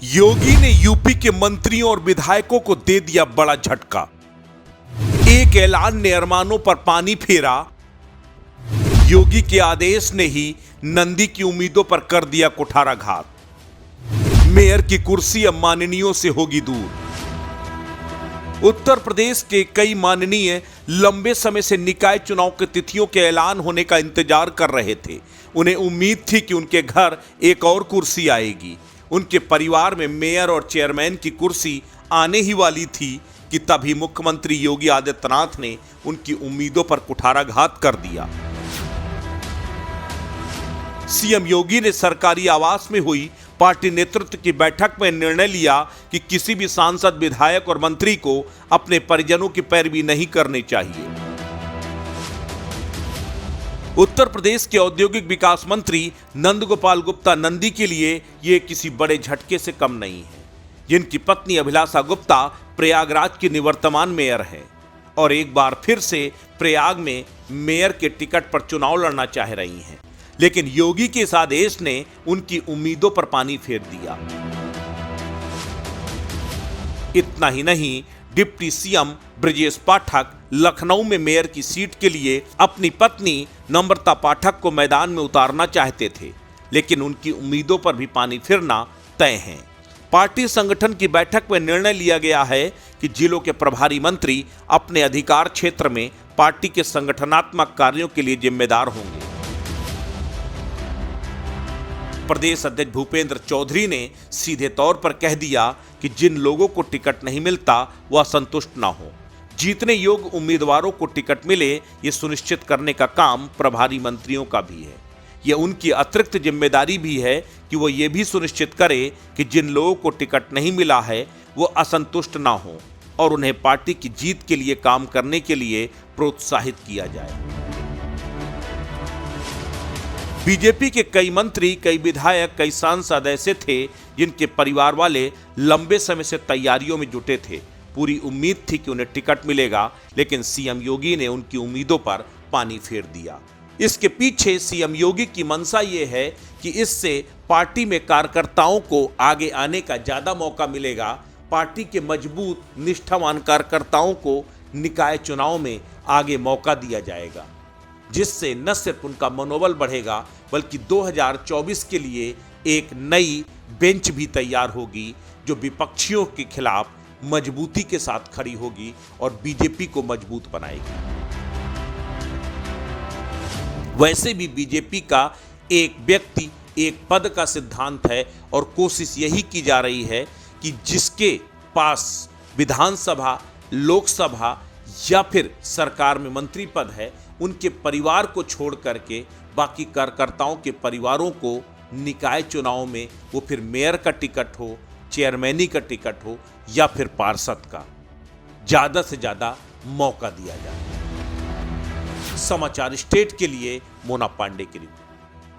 योगी ने यूपी के मंत्रियों और विधायकों को दे दिया बड़ा झटका। एक ऐलान ने अरमानों पर पानी फेरा। योगी के आदेश ने ही नंदी की उम्मीदों पर कर दिया कुठाराघात। मेयर की कुर्सी अब माननीयों से होगी दूर। उत्तर प्रदेश के कई माननीय लंबे समय से निकाय चुनाव की तिथियों के ऐलान होने का इंतजार कर रहे थे। उन्हें उम्मीद थी कि उनके घर एक और कुर्सी आएगी। उनके परिवार में मेयर और चेयरमैन की कुर्सी आने ही वाली थी कि तभी मुख्यमंत्री योगी आदित्यनाथ ने उनकी उम्मीदों पर कुठाराघात कर दिया। सीएम योगी ने सरकारी आवास में हुई पार्टी नेतृत्व की बैठक में निर्णय लिया कि किसी भी सांसद, विधायक और मंत्री को अपने परिजनों की पैरवी नहीं करनी चाहिए। उत्तर प्रदेश के औद्योगिक विकास मंत्री नंदगोपाल गुप्ता नंदी के लिए यह किसी बड़े झटके से कम नहीं है, जिनकी पत्नी अभिलाषा गुप्ता प्रयागराज की निवर्तमान मेयर है और एक बार फिर से प्रयाग में मेयर के टिकट पर चुनाव लड़ना चाह रही हैं। लेकिन योगी के इस आदेश ने उनकी उम्मीदों पर पानी फेर दिया। इतना ही नहीं, डिप्टी सीएम ब्रजेश पाठक लखनऊ में मेयर की सीट के लिए अपनी पत्नी नम्रता पाठक को मैदान में उतारना चाहते थे, लेकिन उनकी उम्मीदों पर भी पानी फिरना तय है। पार्टी संगठन की बैठक में निर्णय लिया गया है कि जिलों के प्रभारी मंत्री अपने अधिकार क्षेत्र में पार्टी के संगठनात्मक कार्यों के लिए जिम्मेदार होंगे। प्रदेश अध्यक्ष भूपेंद्र चौधरी ने सीधे तौर पर कह दिया कि जिन लोगों को टिकट नहीं मिलता वह संतुष्ट ना हो। जीतने योग्य उम्मीदवारों को टिकट मिले, ये सुनिश्चित करने का काम प्रभारी मंत्रियों का भी है। यह उनकी अतिरिक्त जिम्मेदारी भी है कि वो ये भी सुनिश्चित करे कि जिन लोगों को टिकट नहीं मिला है वो असंतुष्ट ना हो और उन्हें पार्टी की जीत के लिए काम करने के लिए प्रोत्साहित किया जाए। बीजेपी के कई मंत्री, कई विधायक, कई सांसद ऐसे थे जिनके परिवार वाले लंबे समय से तैयारियों में जुटे थे। पूरी उम्मीद थी कि उन्हें टिकट मिलेगा, लेकिन सीएम योगी ने उनकी उम्मीदों पर पानी फेर दिया। इसके पीछे सीएम योगी की मंशा ये है कि इससे पार्टी में कार्यकर्ताओं को आगे आने का ज्यादा मौका मिलेगा। पार्टी के मजबूत, निष्ठावान कार्यकर्ताओं को निकाय चुनाव में आगे मौका दिया जाएगा, जिससे न सिर्फ उनका मनोबल बढ़ेगा बल्कि 2024 के लिए एक नई बेंच भी तैयार होगी जो विपक्षियों के खिलाफ मजबूती के साथ खड़ी होगी और बीजेपी को मजबूत बनाएगी। वैसे भी बीजेपी का एक व्यक्ति एक पद का सिद्धांत है और कोशिश यही की जा रही है कि जिसके पास विधानसभा, लोकसभा या फिर सरकार में मंत्री पद है, उनके परिवार को छोड़ करके बाकी कार्यकर्ताओं के परिवारों को निकाय चुनाव में, वो फिर मेयर का टिकट हो, चेयरमैनी का टिकट हो या फिर पार्षद का, ज़्यादा से ज़्यादा मौका दिया जाए। समाचार स्टेट के लिए मोना पांडे की रिपोर्ट।